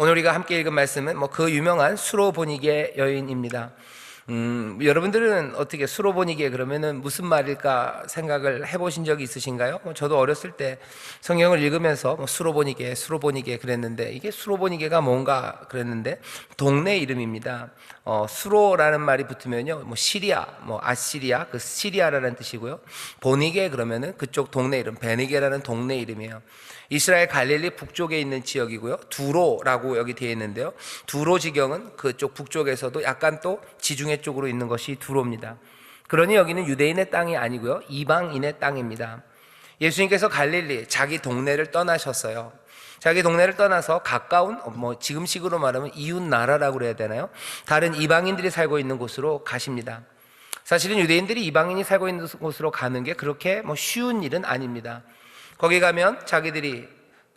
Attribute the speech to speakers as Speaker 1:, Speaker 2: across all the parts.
Speaker 1: 오늘 우리가 함께 읽은 말씀은 그 유명한 수로보니게 여인입니다. 여러분들은 어떻게 수로보니게 그러면은 무슨 말일까 생각을 해보신 적이 있으신가요? 저도 어렸을 때 성경을 읽으면서 수로보니게 그랬는데, 이게 수로보니게가 뭔가 그랬는데 동네 이름입니다. 수로라는 말이 붙으면요, 시리아, 아시리아, 그 시리아라는 뜻이고요. 보니게 그러면은 그쪽 동네 이름, 베니게라는 동네 이름이에요. 이스라엘 갈릴리 북쪽에 있는 지역이고요. 두로라고 여기 되어 있는데요. 두로 지경은 그쪽 북쪽에서도 약간 또 지중해 쪽으로 있는 것이 두로입니다. 그러니 여기는 유대인의 땅이 아니고요, 이방인의 땅입니다. 예수님께서 갈릴리 자기 동네를 떠나셨어요. 자기 동네를 떠나서 가까운 지금식으로 말하면 이웃 나라라고 그래야 되나요? 다른 이방인들이 살고 있는 곳으로 가십니다. 사실은 유대인들이 이방인이 살고 있는 곳으로 가는 게 그렇게 쉬운 일은 아닙니다. 거기 가면 자기들이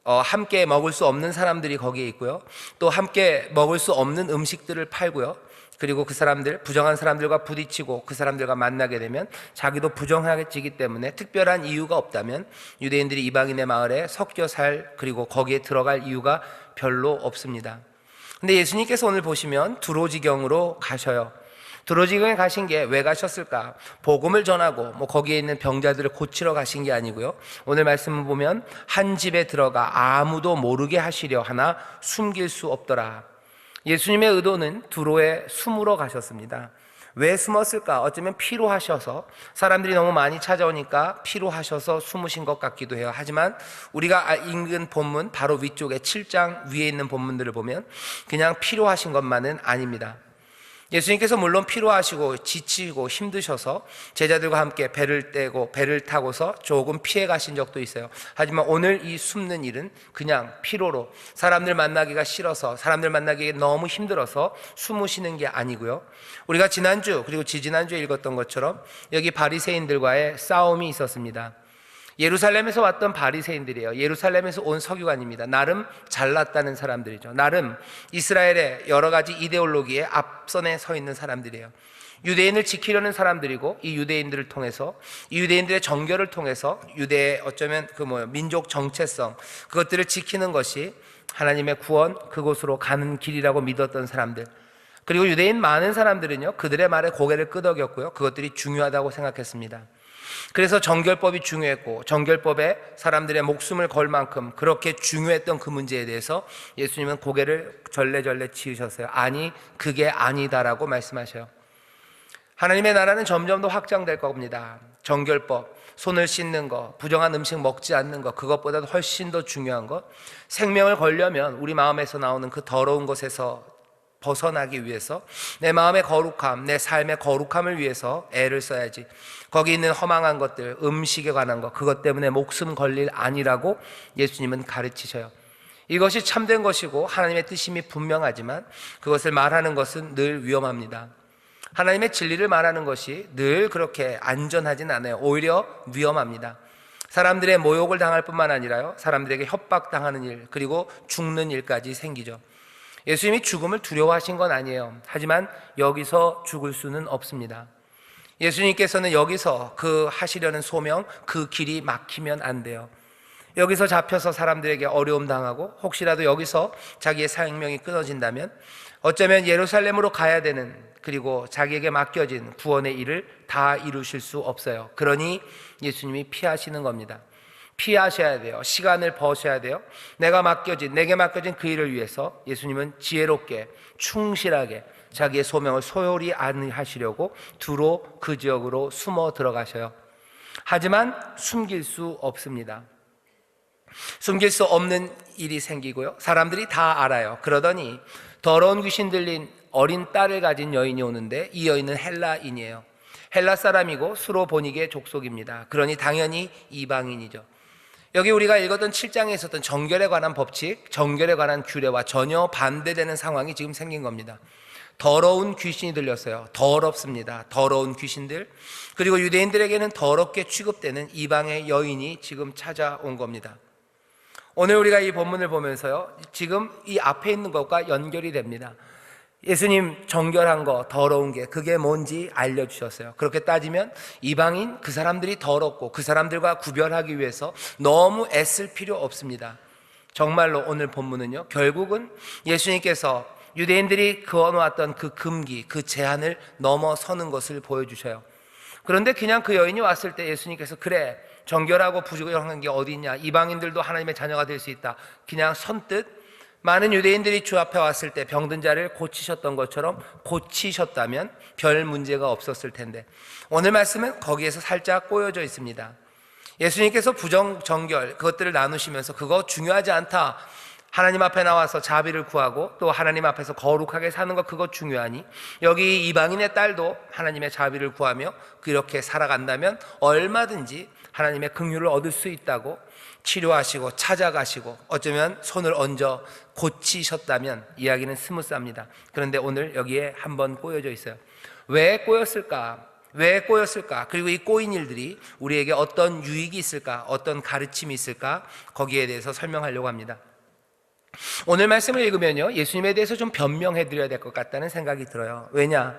Speaker 1: 함께 먹을 수 없는 사람들이 거기에 있고요, 또 함께 먹을 수 없는 음식들을 팔고요, 그리고 그 사람들, 부정한 사람들과 부딪히고 그 사람들과 만나게 되면 자기도 부정하게지기 때문에 특별한 이유가 없다면 유대인들이 이방인의 마을에 섞여 그리고 거기에 들어갈 이유가 별로 없습니다. 근데 예수님께서 오늘 보시면 두로지경으로 가셔요. 두로지경에 가신 게 왜 가셨을까? 복음을 전하고 거기에 있는 병자들을 고치러 가신 게 아니고요, 오늘 말씀을 보면 한 집에 들어가 아무도 모르게 하시려 하나 숨길 수 없더라. 예수님의 의도는 두로에 숨으러 가셨습니다. 왜 숨었을까? 어쩌면 피로하셔서, 사람들이 너무 많이 찾아오니까 피로하셔서 숨으신 것 같기도 해요. 하지만 우리가 읽은 본문 바로 위쪽에 7장 위에 있는 본문들을 보면 그냥 피로하신 것만은 아닙니다. 예수님께서 물론 피로하시고 지치고 힘드셔서 제자들과 함께 배를 타고서 조금 피해 가신 적도 있어요. 하지만 오늘 이 숨는 일은 그냥 피로로, 사람들 만나기가 싫어서, 사람들 만나기 너무 힘들어서 숨으시는 게 아니고요, 우리가 지난주 그리고 지지난주에 읽었던 것처럼 여기 바리새인들과의 싸움이 있었습니다. 예루살렘에서 왔던 바리새인들이에요. 예루살렘에서 온 서기관입니다. 나름 잘났다는 사람들이죠. 나름 이스라엘의 여러 가지 이데올로기에 앞선에 서 있는 사람들이에요. 유대인을 지키려는 사람들이고, 이 유대인들을 통해서, 이 유대인들의 정결을 통해서 유대의 어쩌면 민족 정체성, 그것들을 지키는 것이 하나님의 구원, 그곳으로 가는 길이라고 믿었던 사람들. 그리고 유대인 많은 사람들은요, 그들의 말에 고개를 끄덕였고요, 그것들이 중요하다고 생각했습니다. 그래서 정결법이 중요했고, 정결법에 사람들의 목숨을 걸 만큼 그렇게 중요했던 그 문제에 대해서 예수님은 고개를 절레절레 치우셨어요. 아니, 그게 아니다라고 말씀하셔요. 하나님의 나라는 점점 더 확장될 겁니다. 정결법, 손을 씻는 것, 부정한 음식 먹지 않는 것, 그것보다도 훨씬 더 중요한 것, 생명을 걸려면 우리 마음에서 나오는 그 더러운 것에서 벗어나기 위해서, 내 마음의 거룩함, 내 삶의 거룩함을 위해서 애를 써야지. 거기 있는 허망한 것들, 음식에 관한 것, 그것 때문에 목숨 걸릴 아니라고 예수님은 가르치셔요. 이것이 참된 것이고 하나님의 뜻임이 분명하지만 그것을 말하는 것은 늘 위험합니다. 하나님의 진리를 말하는 것이 늘 그렇게 안전하진 않아요. 오히려 위험합니다. 사람들의 모욕을 당할 뿐만 아니라요, 사람들에게 협박당하는 일, 그리고 죽는 일까지 생기죠. 예수님이 죽음을 두려워하신 건 아니에요. 하지만 여기서 죽을 수는 없습니다. 예수님께서는 여기서 하시려는 소명, 그 길이 막히면 안 돼요. 여기서 잡혀서 사람들에게 어려움 당하고, 혹시라도 여기서 자기의 생명이 끊어진다면 어쩌면 예루살렘으로 가야 되는, 그리고 자기에게 맡겨진 구원의 일을 다 이루실 수 없어요. 그러니 예수님이 피하시는 겁니다. 피하셔야 돼요. 시간을 버셔야 돼요. 내게 맡겨진 그 일을 위해서 예수님은 지혜롭게, 충실하게 자기의 소명을 소홀히 안 하시려고 두로 그 지역으로 숨어 들어가셔요. 하지만 숨길 수 없습니다. 숨길 수 없는 일이 생기고요, 사람들이 다 알아요. 그러더니 더러운 귀신 들린 어린 딸을 가진 여인이 오는데, 이 여인은 헬라인이에요. 헬라 사람이고 수로보니게 족속입니다. 그러니 당연히 이방인이죠. 여기 우리가 읽었던 7장에 있었던 정결에 관한 법칙, 정결에 관한 규례와 전혀 반대되는 상황이 지금 생긴 겁니다. 더러운 귀신이 들렸어요. 더럽습니다. 더러운 귀신들. 그리고 유대인들에게는 더럽게 취급되는 이방의 여인이 지금 찾아온 겁니다. 오늘 우리가 이 본문을 보면서요, 지금 이 앞에 있는 것과 연결이 됩니다. 예수님 정결한 거, 더러운 게 그게 뭔지 알려주셨어요. 그렇게 따지면 이방인, 그 사람들이 더럽고 그 사람들과 구별하기 위해서 너무 애쓸 필요 없습니다. 정말로 오늘 본문은요, 결국은 예수님께서 유대인들이 그어놓았던 그 금기, 그 제한을 넘어서는 것을 보여주셔요. 그런데 그냥 그 여인이 왔을 때 예수님께서 그래, 정결하고 부정한 게 어디 있냐, 이방인들도 하나님의 자녀가 될 수 있다, 그냥 선뜻 많은 유대인들이 주 앞에 왔을 때 병든 자를 고치셨던 것처럼 고치셨다면 별 문제가 없었을 텐데, 오늘 말씀은 거기에서 살짝 꼬여져 있습니다. 예수님께서 부정, 정결 그것들을 나누시면서 그거 중요하지 않다, 하나님 앞에 나와서 자비를 구하고 또 하나님 앞에서 거룩하게 사는 것, 그거 중요하니 여기 이방인의 딸도 하나님의 자비를 구하며 그렇게 살아간다면 얼마든지 하나님의 긍휼을 얻을 수 있다고 치료하시고 찾아가시고 어쩌면 손을 얹어 고치셨다면 이야기는 스무스합니다. 그런데 오늘 여기에 한번 꼬여져 있어요. 왜 꼬였을까? 왜 꼬였을까? 그리고 이 꼬인 일들이 우리에게 어떤 유익이 있을까? 어떤 가르침이 있을까? 거기에 대해서 설명하려고 합니다. 오늘 말씀을 읽으면요, 예수님에 대해서 좀 변명해 드려야 될 것 같다는 생각이 들어요. 왜냐?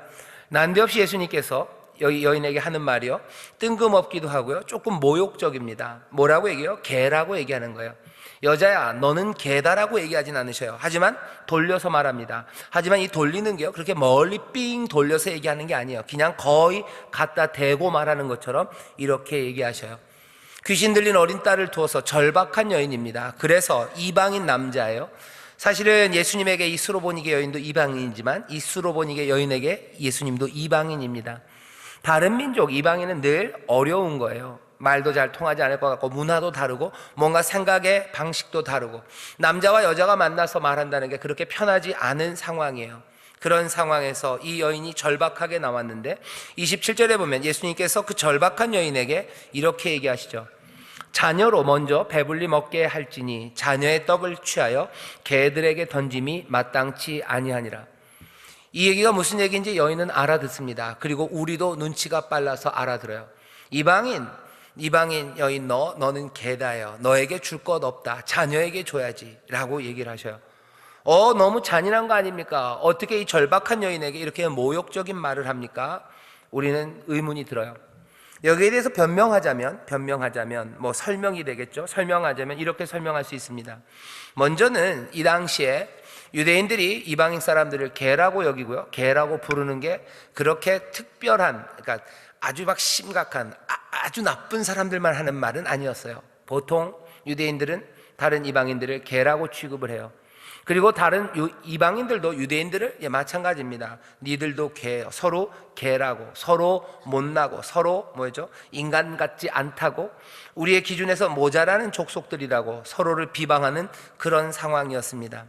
Speaker 1: 난데없이 예수님께서 여기 여인에게 하는 말이요, 뜬금없기도 하고요, 조금 모욕적입니다. 뭐라고 얘기해요? 개라고 얘기하는 거예요. 여자야, 너는 개다라고 얘기하진 않으셔요. 하지만 돌려서 말합니다. 하지만 이 돌리는 게요, 그렇게 멀리 삥 돌려서 얘기하는 게 아니에요. 그냥 거의 갖다 대고 말하는 것처럼 이렇게 얘기하셔요. 귀신 들린 어린 딸을 두어서 절박한 여인입니다. 그래서 이방인 남자예요. 사실은 예수님에게 이 수로보니게 여인도 이방인이지만 이 수로보니게 여인에게 예수님도 이방인입니다. 다른 민족 이방인은 늘 어려운 거예요. 말도 잘 통하지 않을 것 같고 문화도 다르고 뭔가 생각의 방식도 다르고 남자와 여자가 만나서 말한다는 게 그렇게 편하지 않은 상황이에요. 그런 상황에서 이 여인이 절박하게 나왔는데 27절에 보면 예수님께서 그 절박한 여인에게 이렇게 얘기하시죠. 자녀로 먼저 배불리 먹게 할지니 자녀의 떡을 취하여 개들에게 던짐이 마땅치 아니하니라. 이 얘기가 무슨 얘기인지 여인은 알아듣습니다. 그리고 우리도 눈치가 빨라서 알아들어요. 이방인 여인, 너는 개다요. 너에게 줄 것 없다. 자녀에게 줘야지 라고 얘기를 하셔요. 너무 잔인한 거 아닙니까? 어떻게 이 절박한 여인에게 이렇게 모욕적인 말을 합니까? 우리는 의문이 들어요. 여기에 대해서 변명하자면 뭐 설명이 되겠죠. 설명하자면 이렇게 설명할 수 있습니다. 먼저는 이 당시에 유대인들이 이방인 사람들을 개라고 여기고요, 개라고 부르는 게 그렇게 특별한, 그러니까 아주 막 심각한, 아주 나쁜 사람들만 하는 말은 아니었어요. 보통 유대인들은 다른 이방인들을 개라고 취급을 해요. 그리고 다른 이방인들도 유대인들을 마찬가지입니다. 니들도 개, 서로 개라고, 서로 못나고, 서로 뭐죠? 인간 같지 않다고, 우리의 기준에서 모자라는 족속들이라고 서로를 비방하는 그런 상황이었습니다.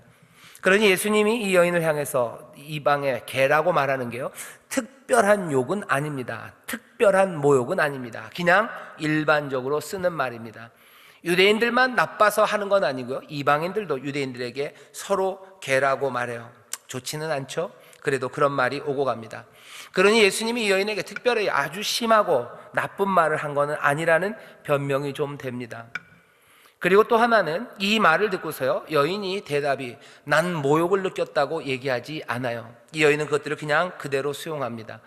Speaker 1: 그러니 예수님이 이 여인을 향해서 이방의 개라고 말하는 게요, 특별한 욕은 아닙니다. 특별한 모욕은 아닙니다. 그냥 일반적으로 쓰는 말입니다. 유대인들만 나빠서 하는 건 아니고요, 이방인들도 유대인들에게 서로 개라고 말해요. 좋지는 않죠? 그래도 그런 말이 오고 갑니다. 그러니 예수님이 이 여인에게 특별히 아주 심하고 나쁜 말을 한 거는 아니라는 변명이 좀 됩니다. 그리고 또 하나는 이 말을 듣고서요, 여인이 대답이 난 모욕을 느꼈다고 얘기하지 않아요. 이 여인은 그것들을 그냥 그대로 수용합니다.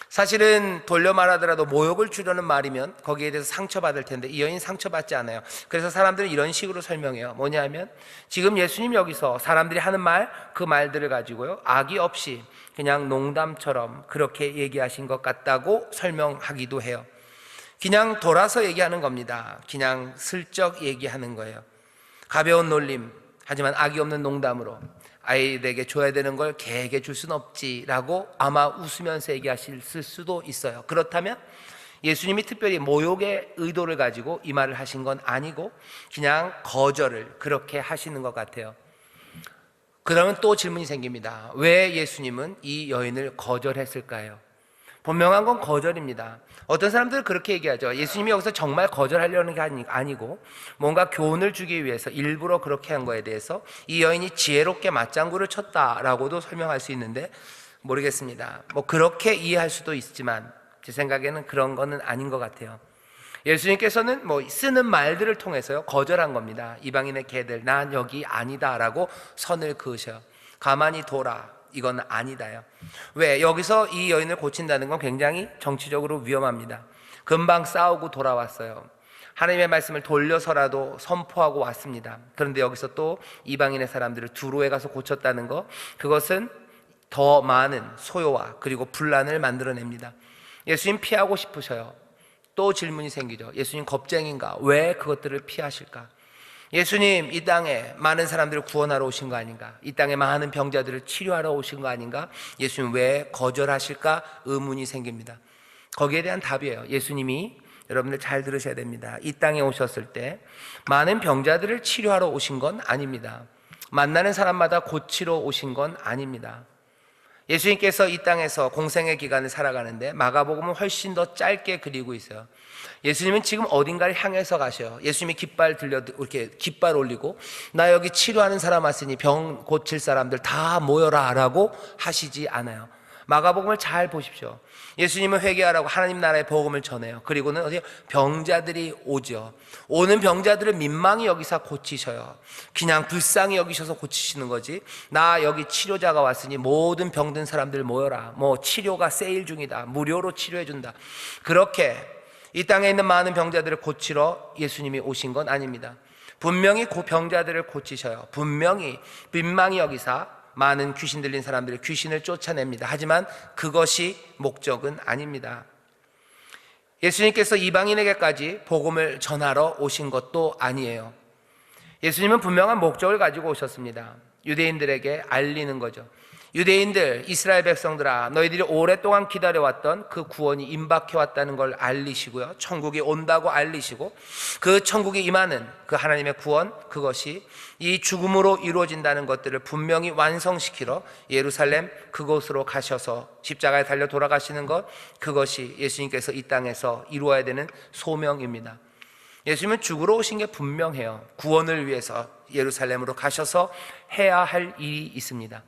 Speaker 1: 사실은 돌려 말하더라도 모욕을 주려는 말이면 거기에 대해서 상처받을 텐데 이 여인 상처받지 않아요. 그래서 사람들은 이런 식으로 설명해요. 뭐냐면 지금 예수님 여기서 사람들이 하는 말, 그 말들을 가지고요, 악의 없이 그냥 농담처럼 그렇게 얘기하신 것 같다고 설명하기도 해요. 그냥 돌아서 얘기하는 겁니다. 그냥 슬쩍 얘기하는 거예요. 가벼운 놀림, 하지만 악이 없는 농담으로 아이에게 줘야 되는 걸 개에게 줄 수는 없지라고 아마 웃으면서 얘기하실 수도 있어요. 그렇다면 예수님이 특별히 모욕의 의도를 가지고 이 말을 하신 건 아니고 그냥 거절을 그렇게 하시는 것 같아요. 그러면 또 질문이 생깁니다. 왜 예수님은 이 여인을 거절했을까요? 분명한 건 거절입니다. 어떤 사람들은 그렇게 얘기하죠. 예수님이 여기서 정말 거절하려는 게 아니고 뭔가 교훈을 주기 위해서 일부러 그렇게 한 거에 대해서 이 여인이 지혜롭게 맞장구를 쳤다라고도 설명할 수 있는데 모르겠습니다. 뭐 그렇게 이해할 수도 있지만 제 생각에는 그런 거는 아닌 것 같아요. 예수님께서는 뭐 쓰는 말들을 통해서요, 거절한 겁니다. 이방인의 개들, 난 여기 아니다라고 선을 그으셔요. 가만히 둬라, 이건 아니다요. 왜? 여기서 이 여인을 고친다는 건 굉장히 정치적으로 위험합니다. 금방 싸우고 돌아왔어요. 하나님의 말씀을 돌려서라도 선포하고 왔습니다. 그런데 여기서 또 이방인의 사람들을 두로에 가서 고쳤다는 것, 그것은 더 많은 소요와 그리고 분란을 만들어냅니다. 예수님 피하고 싶으셔요. 또 질문이 생기죠. 예수님 겁쟁인가? 왜 그것들을 피하실까? 예수님 이 땅에 많은 사람들을 구원하러 오신 거 아닌가? 이 땅에 많은 병자들을 치료하러 오신 거 아닌가? 예수님 왜 거절하실까? 의문이 생깁니다. 거기에 대한 답이에요. 예수님이, 여러분들 잘 들으셔야 됩니다. 이 땅에 오셨을 때 많은 병자들을 치료하러 오신 건 아닙니다. 만나는 사람마다 고치러 오신 건 아닙니다. 예수님께서 이 땅에서 공생의 기간을 살아가는데 마가복음은 훨씬 더 짧게 그리고 있어요. 예수님은 지금 어딘가를 향해서 가셔요. 예수님이 깃발 들려 이렇게 깃발 올리고 나 여기 치료하는 사람 왔으니 병 고칠 사람들 다 모여라 라고 하시지 않아요. 마가복음을 잘 보십시오. 예수님은 회개하라고 하나님 나라의 복음을 전해요. 그리고는 어디 병자들이 오죠. 오는 병자들을 민망히 여기서 고치셔요. 그냥 불쌍히 여기셔서 고치시는 거지, 나 여기 치료자가 왔으니 모든 병든 사람들 모여라, 뭐 치료가 세일 중이다, 무료로 치료해 준다, 그렇게 이 땅에 있는 많은 병자들을 고치러 예수님이 오신 건 아닙니다. 분명히 그 병자들을 고치셔요. 분명히 민망히 여기사 많은 귀신 들린 사람들이 귀신을 쫓아냅니다. 하지만 그것이 목적은 아닙니다. 예수님께서 이방인에게까지 복음을 전하러 오신 것도 아니에요. 예수님은 분명한 목적을 가지고 오셨습니다. 유대인들에게 알리는 거죠. 유대인들, 이스라엘 백성들아, 너희들이 오랫동안 기다려왔던 그 구원이 임박해왔다는 걸 알리시고요, 천국이 온다고 알리시고, 그 천국이 임하는 그 하나님의 구원, 그것이 이 죽음으로 이루어진다는 것들을 분명히 완성시키러 예루살렘 그곳으로 가셔서 십자가에 달려 돌아가시는 것, 그것이 예수님께서 이 땅에서 이루어야 되는 소명입니다. 예수님은 죽으러 오신 게 분명해요. 구원을 위해서 예루살렘으로 가셔서 해야 할 일이 있습니다.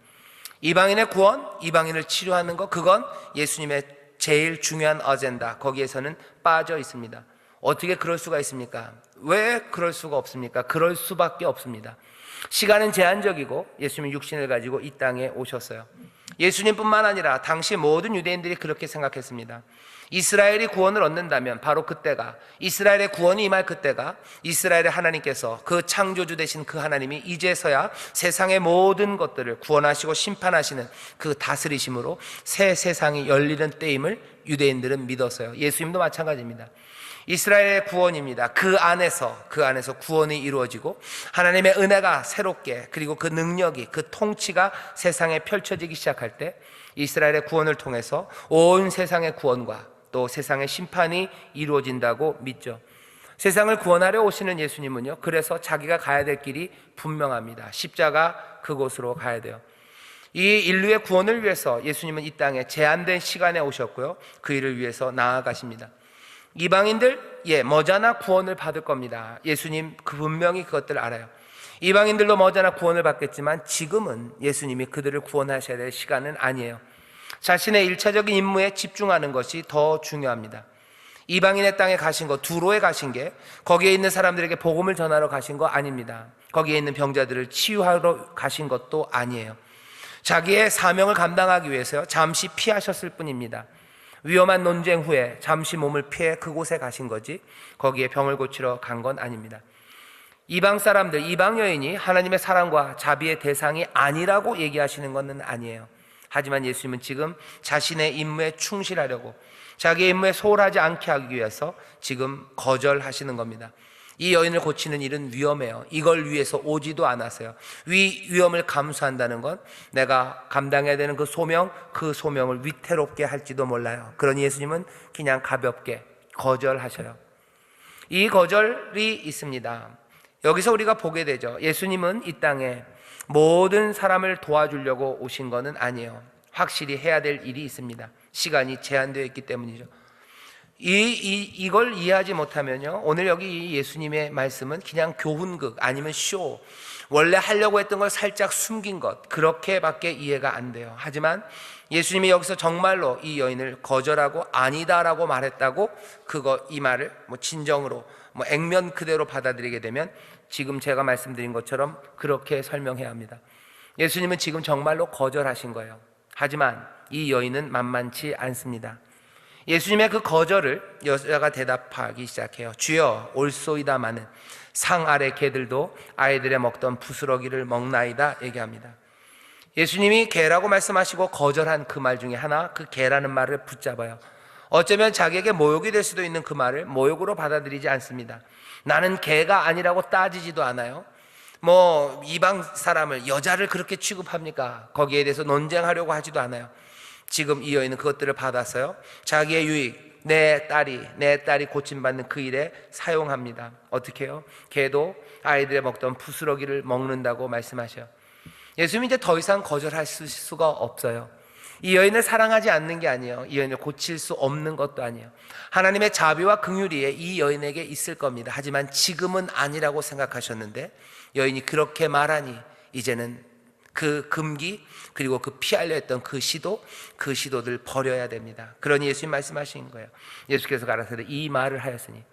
Speaker 1: 이방인의 구원, 이방인을 치료하는 것, 그건 예수님의 제일 중요한 어젠다, 거기에서는 빠져 있습니다. 어떻게 그럴 수가 있습니까? 왜 그럴 수가 없습니까? 그럴 수밖에 없습니다. 시간은 제한적이고 예수님은 육신을 가지고 이 땅에 오셨어요. 예수님뿐만 아니라 당시 모든 유대인들이 그렇게 생각했습니다. 이스라엘이 구원을 얻는다면 바로 그때가, 이스라엘의 구원이 임할 그때가, 이스라엘의 하나님께서, 그 창조주 되신 그 하나님이 이제서야 세상의 모든 것들을 구원하시고 심판하시는 그 다스리심으로 새 세상이 열리는 때임을 유대인들은 믿었어요. 예수님도 마찬가지입니다. 이스라엘의 구원입니다. 그 안에서 구원이 이루어지고 하나님의 은혜가 새롭게, 그리고 그 능력이, 그 통치가 세상에 펼쳐지기 시작할 때 이스라엘의 구원을 통해서 온 세상의 구원과 또 세상의 심판이 이루어진다고 믿죠. 세상을 구원하려 오시는 예수님은요, 그래서 자기가 가야 될 길이 분명합니다. 십자가, 그곳으로 가야 돼요. 이 인류의 구원을 위해서 예수님은 이 땅에 제한된 시간에 오셨고요, 그 일을 위해서 나아가십니다. 이방인들, 머지않아 구원을 받을 겁니다. 예수님 분명히 그것들을 알아요. 이방인들도 머지않아 구원을 받겠지만 지금은 예수님이 그들을 구원하셔야 될 시간은 아니에요. 자신의 일차적인 임무에 집중하는 것이 더 중요합니다. 이방인의 땅에 가신 것, 두로에 가신 게 거기에 있는 사람들에게 복음을 전하러 가신 거 아닙니다. 거기에 있는 병자들을 치유하러 가신 것도 아니에요. 자기의 사명을 감당하기 위해서 잠시 피하셨을 뿐입니다. 위험한 논쟁 후에 잠시 몸을 피해 그곳에 가신 거지 거기에 병을 고치러 간 건 아닙니다. 이방 사람들, 이방 여인이 하나님의 사랑과 자비의 대상이 아니라고 얘기하시는 것은 아니에요. 하지만 예수님은 지금 자신의 임무에 충실하려고, 자기의 임무에 소홀하지 않게 하기 위해서 지금 거절하시는 겁니다. 이 여인을 고치는 일은 위험해요. 이걸 위해서 오지도 않았어요. 위험을 감수한다는 건 내가 감당해야 되는 그 소명을 위태롭게 할지도 몰라요. 그러니 예수님은 그냥 가볍게 거절하셔요. 이 거절이 있습니다. 여기서 우리가 보게 되죠. 예수님은 이 땅에 모든 사람을 도와주려고 오신 것은 아니에요. 확실히 해야 될 일이 있습니다. 시간이 제한되어 있기 때문이죠. 이걸 이해하지 못하면요, 오늘 여기 이 예수님의 말씀은 그냥 교훈극 아니면 쇼, 원래 하려고 했던 걸 살짝 숨긴 것, 그렇게밖에 이해가 안 돼요. 하지만 예수님이 여기서 정말로 이 여인을 거절하고 아니다라고 말했다고 이 말을 진정으로 액면 그대로 받아들이게 되면 지금 제가 말씀드린 것처럼 그렇게 설명해야 합니다. 예수님은 지금 정말로 거절하신 거예요. 하지만 이 여인은 만만치 않습니다. 예수님의 그 거절을 여자가 대답하기 시작해요. 주여 올소이다마는 상 아래 개들도 아이들의 먹던 부스러기를 먹나이다 얘기합니다. 예수님이 개라고 말씀하시고 거절한 그 말 중에 하나, 그 개라는 말을 붙잡아요. 어쩌면 자기에게 모욕이 될 수도 있는 그 말을 모욕으로 받아들이지 않습니다. 나는 개가 아니라고 따지지도 않아요. 이방 사람을, 여자를 그렇게 취급합니까? 거기에 대해서 논쟁하려고 하지도 않아요. 지금 이 여인은 그것들을 받았어요. 자기의 유익, 내 딸이 고침받는 그 일에 사용합니다. 어떻게 해요? 개도 아이들의 먹던 부스러기를 먹는다고 말씀하셔요. 예수님이 이제 더 이상 거절할 수가 없어요. 이 여인을 사랑하지 않는 게 아니에요. 이 여인을 고칠 수 없는 것도 아니에요. 하나님의 자비와 긍휼이 이 여인에게 있을 겁니다. 하지만 지금은 아니라고 생각하셨는데 여인이 그렇게 말하니 이제는 그 금기, 그리고 그 피하려 했던 그 시도들 버려야 됩니다. 그러니 예수님 말씀하신 거예요. 예수께서 가라사대 이 말을 하였으니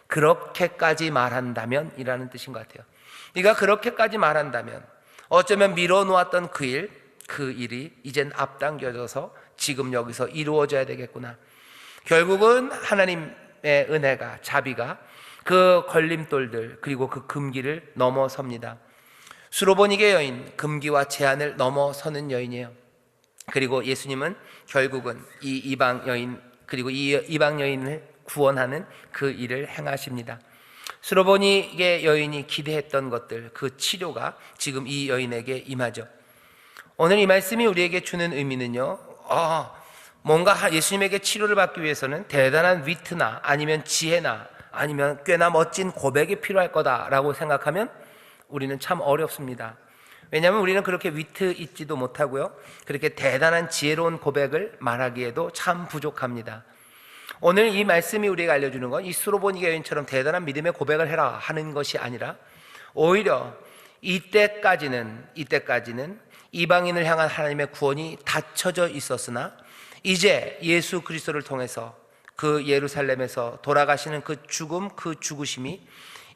Speaker 1: 그렇게까지 말한다면 이라는 뜻인 것 같아요. 네가 그렇게까지 말한다면 어쩌면 미뤄놓았던 그 일이 이젠 앞당겨져서 지금 여기서 이루어져야 되겠구나. 결국은 하나님의 은혜가, 자비가 그 걸림돌들 그리고 그 금기를 넘어섭니다. 수로보니게 여인, 금기와 제한을 넘어서는 여인이에요. 그리고 예수님은 결국은 이 이방 여인, 그리고 이 이방 여인을 구원하는 그 일을 행하십니다. 수로보니게 여인이 기대했던 것들, 그 치료가 지금 이 여인에게 임하죠. 오늘 이 말씀이 우리에게 주는 의미는요, 뭔가 예수님에게 치료를 받기 위해서는 대단한 위트나 아니면 지혜나 아니면 꽤나 멋진 고백이 필요할 거다라고 생각하면 우리는 참 어렵습니다. 왜냐하면 우리는 그렇게 위트 있지도 못하고요, 그렇게 대단한 지혜로운 고백을 말하기에도 참 부족합니다. 오늘 이 말씀이 우리에게 알려주는 건 이 수로보니게 여인처럼 대단한 믿음의 고백을 해라 하는 것이 아니라 오히려 이때까지는 이방인을 향한 하나님의 구원이 닫혀져 있었으나 이제 예수 그리스도를 통해서 그 예루살렘에서 돌아가시는 그 죽음, 그 죽으심이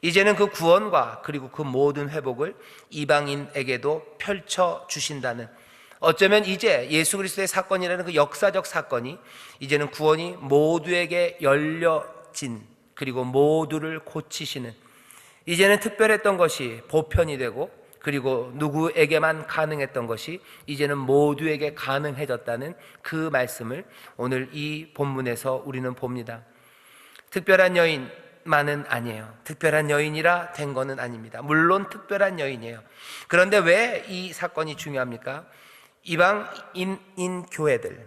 Speaker 1: 이제는 그 구원과 그리고 그 모든 회복을 이방인에게도 펼쳐 주신다는, 어쩌면 이제 예수 그리스도의 사건이라는 그 역사적 사건이 이제는 구원이 모두에게 열려진, 그리고 모두를 고치시는, 이제는 특별했던 것이 보편이 되고 그리고 누구에게만 가능했던 것이 이제는 모두에게 가능해졌다는 그 말씀을 오늘 이 본문에서 우리는 봅니다. 특별한 여인만은 아니에요. 특별한 여인이라 된 것은 아닙니다. 물론 특별한 여인이에요. 그런데 왜 이 사건이 중요합니까? 이방인인 교회들,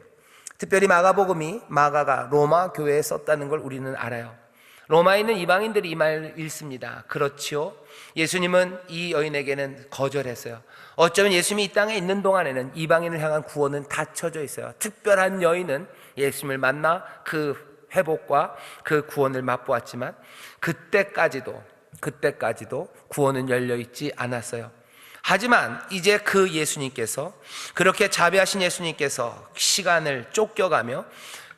Speaker 1: 특별히 마가복음이 마가가 로마 교회에 썼다는 걸 우리는 알아요. 로마에 있는 이방인들이 이 말을 읽습니다. 그렇지요, 예수님은 이 여인에게는 거절했어요. 어쩌면 예수님이 이 땅에 있는 동안에는 이방인을 향한 구원은 닫혀져 있어요. 특별한 여인은 예수님을 만나 그 회복과 그 구원을 맛보았지만 그때까지도 구원은 열려있지 않았어요. 하지만 이제 그 예수님께서, 그렇게 자비하신 예수님께서 시간을 쫓겨가며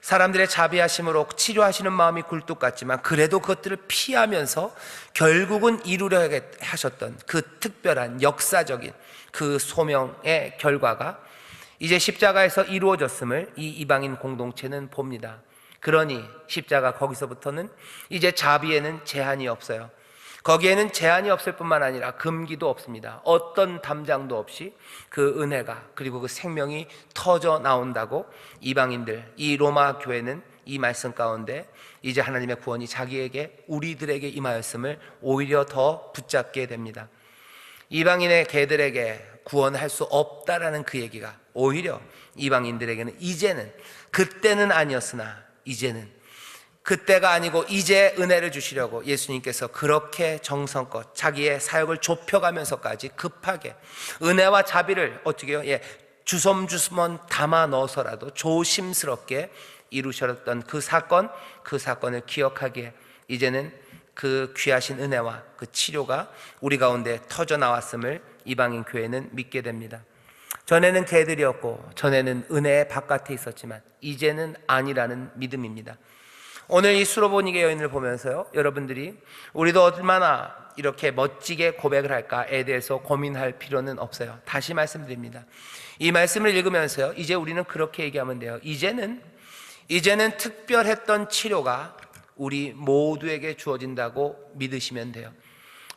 Speaker 1: 사람들의 자비하심으로 치료하시는 마음이 굴뚝 같지만 그래도 그것들을 피하면서 결국은 이루려 하셨던 그 특별한 역사적인 그 소명의 결과가 이제 십자가에서 이루어졌음을 이 이방인 공동체는 봅니다. 그러니 십자가 거기서부터는 이제 자비에는 제한이 없어요. 거기에는 제한이 없을 뿐만 아니라 금기도 없습니다. 어떤 담장도 없이 그 은혜가 그리고 그 생명이 터져 나온다고 이방인들, 이 로마 교회는 이 말씀 가운데 이제 하나님의 구원이 자기에게, 우리들에게 임하였음을 오히려 더 붙잡게 됩니다. 이방인의 개들에게 구원할 수 없다라는 그 얘기가 오히려 이방인들에게는 이제는, 그때는 아니었으나 이제는, 그때가 아니고 이제 은혜를 주시려고 예수님께서 그렇게 정성껏 자기의 사역을 좁혀가면서까지 급하게 은혜와 자비를 어떻게 해요? 주섬주섬 담아 넣어서라도 조심스럽게 이루셨던 그 사건을 기억하기에 이제는 그 귀하신 은혜와 그 치료가 우리 가운데 터져 나왔음을 이방인 교회는 믿게 됩니다. 전에는 개들이었고 전에는 은혜의 바깥에 있었지만 이제는 아니라는 믿음입니다. 오늘 이 수로보니게 여인을 보면서요, 여러분들이 우리도 얼마나 이렇게 멋지게 고백을 할까에 대해서 고민할 필요는 없어요. 다시 말씀드립니다. 이 말씀을 읽으면서요, 이제 우리는 그렇게 얘기하면 돼요. 이제는 이제는 특별했던 치료가 우리 모두에게 주어진다고 믿으시면 돼요.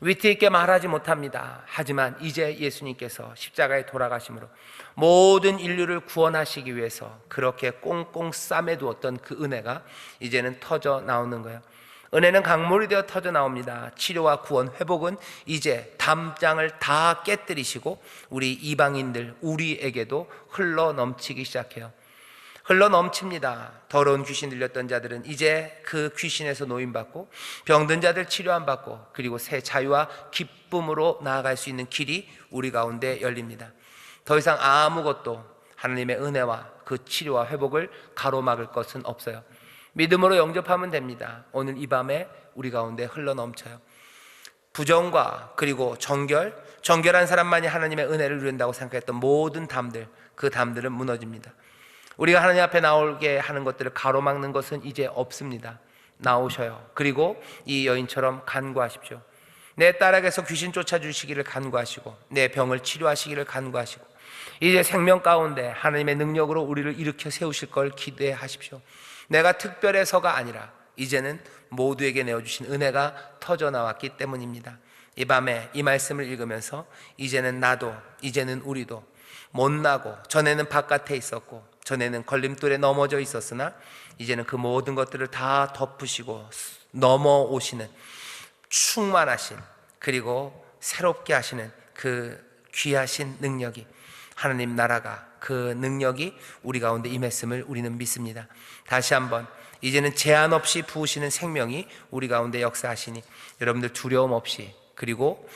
Speaker 1: 위트 있게 말하지 못합니다. 하지만 이제 예수님께서 십자가에 돌아가심으로 모든 인류를 구원하시기 위해서 그렇게 꽁꽁 싸매두었던 그 은혜가 이제는 터져 나오는 거예요. 은혜는 강물이 되어 터져 나옵니다. 치료와 구원, 회복은 이제 담장을 다 깨뜨리시고 우리 이방인들, 우리에게도 흘러 넘치기 시작해요. 흘러 넘칩니다. 더러운 귀신 들렸던 자들은 이제 그 귀신에서 노임받고, 병든 자들 치료 안 받고, 그리고 새 자유와 기쁨으로 나아갈 수 있는 길이 우리 가운데 열립니다. 더 이상 아무것도 하나님의 은혜와 그 치료와 회복을 가로막을 것은 없어요. 믿음으로 영접하면 됩니다. 오늘 이 밤에 우리 가운데 흘러 넘쳐요. 부정과 그리고 정결한 사람만이 하나님의 은혜를 누린다고 생각했던 모든 담들, 그 담들은 무너집니다. 우리가 하나님 앞에 나오게 하는 것들을 가로막는 것은 이제 없습니다. 나오셔요. 그리고 이 여인처럼 간구하십시오. 내 딸에게서 귀신 쫓아주시기를 간구하시고, 내 병을 치료하시기를 간구하시고, 이제 생명 가운데 하나님의 능력으로 우리를 일으켜 세우실 걸 기대하십시오. 내가 특별해서가 아니라 이제는 모두에게 내어주신 은혜가 터져 나왔기 때문입니다. 이 밤에 이 말씀을 읽으면서 이제는 나도, 이제는 우리도 못나고, 전에는 바깥에 있었고, 전에는 걸림돌에 넘어져 있었으나 이제는 그 모든 것들을 다 덮으시고 넘어오시는 충만하신, 그리고 새롭게 하시는 그 귀하신 능력이, 하나님 나라가, 그 능력이 우리 가운데 임했음을 우리는 믿습니다. 다시 한번, 이제는 제한 없이 부으시는 생명이 우리 가운데 역사하시니 여러분들 두려움 없이, 그리고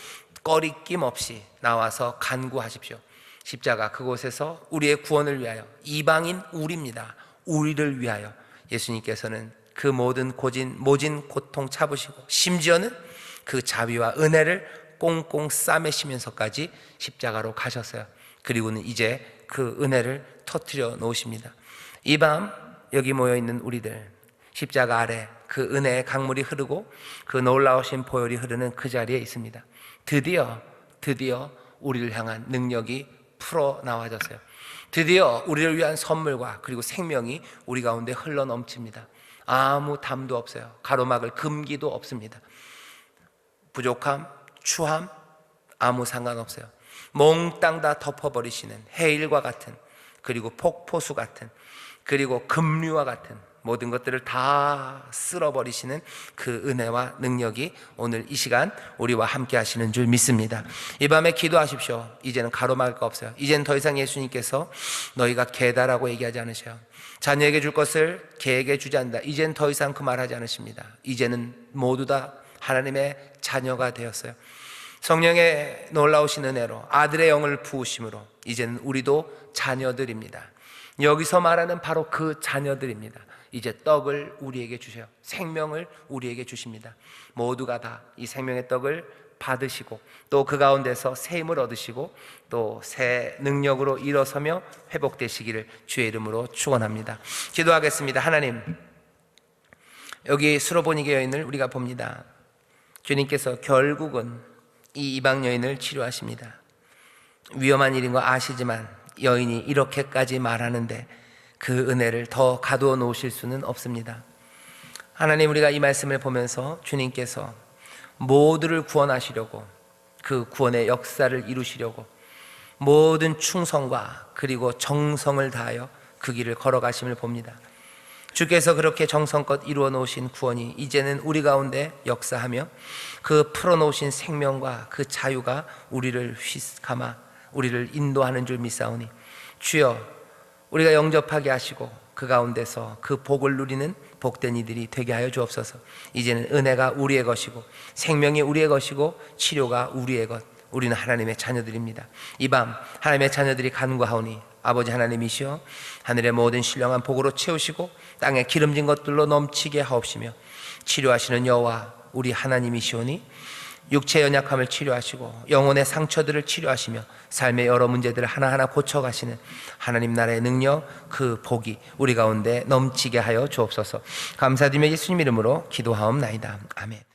Speaker 1: 꺼리낌 없이 나와서 간구하십시오. 십자가 그곳에서 우리의 구원을 위하여, 이방인 우리입니다. 우리를 위하여 예수님께서는 그 모든 모진 고통 참으시고, 심지어는 그 자비와 은혜를 꽁꽁 싸매시면서까지 십자가로 가셨어요. 그리고는 이제 그 은혜를 터뜨려 놓으십니다. 이 밤 여기 모여있는 우리들, 십자가 아래 그 은혜의 강물이 흐르고 그 놀라우신 보혈이 흐르는 그 자리에 있습니다. 드디어 우리를 향한 능력이 풀어 나와졌어요. 드디어 우리를 위한 선물과 그리고 생명이 우리 가운데 흘러 넘칩니다. 아무 담도 없어요. 가로막을 금기도 없습니다. 부족함, 추함 아무 상관없어요. 몽땅 다 덮어버리시는 해일과 같은, 그리고 폭포수 같은, 그리고 급류와 같은 모든 것들을 다 쓸어버리시는 그 은혜와 능력이 오늘 이 시간 우리와 함께 하시는 줄 믿습니다. 이 밤에 기도하십시오. 이제는 가로막을 거 없어요. 이제는 더 이상 예수님께서 너희가 개다라고 얘기하지 않으셔요. 자녀에게 줄 것을 개에게 주지 않는다. 이제는 더 이상 그 말하지 않으십니다. 이제는 모두 다 하나님의 자녀가 되었어요. 성령의 놀라우신 은혜로 아들의 영을 부으심으로 이제는 우리도 자녀들입니다. 여기서 말하는 바로 그 자녀들입니다. 이제 떡을 우리에게 주셔요. 생명을 우리에게 주십니다. 모두가 다 이 생명의 떡을 받으시고, 또 그 가운데서 새 힘을 얻으시고 또 새 능력으로 일어서며 회복되시기를 주의 이름으로 축원합니다. 기도하겠습니다. 하나님, 여기 수로보니게 여인을 우리가 봅니다. 주님께서 결국은 이 이방 여인을 치료하십니다. 위험한 일인 거 아시지만 여인이 이렇게까지 말하는데 그 은혜를 더 가두어 놓으실 수는 없습니다. 하나님, 우리가 이 말씀을 보면서 주님께서 모두를 구원하시려고, 그 구원의 역사를 이루시려고 모든 충성과 그리고 정성을 다하여 그 길을 걸어가심을 봅니다. 주께서 그렇게 정성껏 이루어 놓으신 구원이 이제는 우리 가운데 역사하며 그 풀어놓으신 생명과 그 자유가 우리를 휘감아 우리를 인도하는 줄 믿사오니, 주여, 우리가 영접하게 하시고 그 가운데서 그 복을 누리는 복된 이들이 되게 하여 주옵소서. 이제는 은혜가 우리의 것이고 생명이 우리의 것이고 치료가 우리의 것, 우리는 하나님의 자녀들입니다. 이 밤 하나님의 자녀들이 간구하오니 아버지 하나님이시여, 하늘의 모든 신령한 복으로 채우시고 땅에 기름진 것들로 넘치게 하옵시며, 치료하시는 여호와 우리 하나님이시오니 육체의 연약함을 치료하시고 영혼의 상처들을 치료하시며 삶의 여러 문제들을 하나하나 고쳐가시는 하나님 나라의 능력, 그 복이 우리 가운데 넘치게 하여 주옵소서. 감사드리며 예수님 이름으로 기도하옵나이다. 아멘.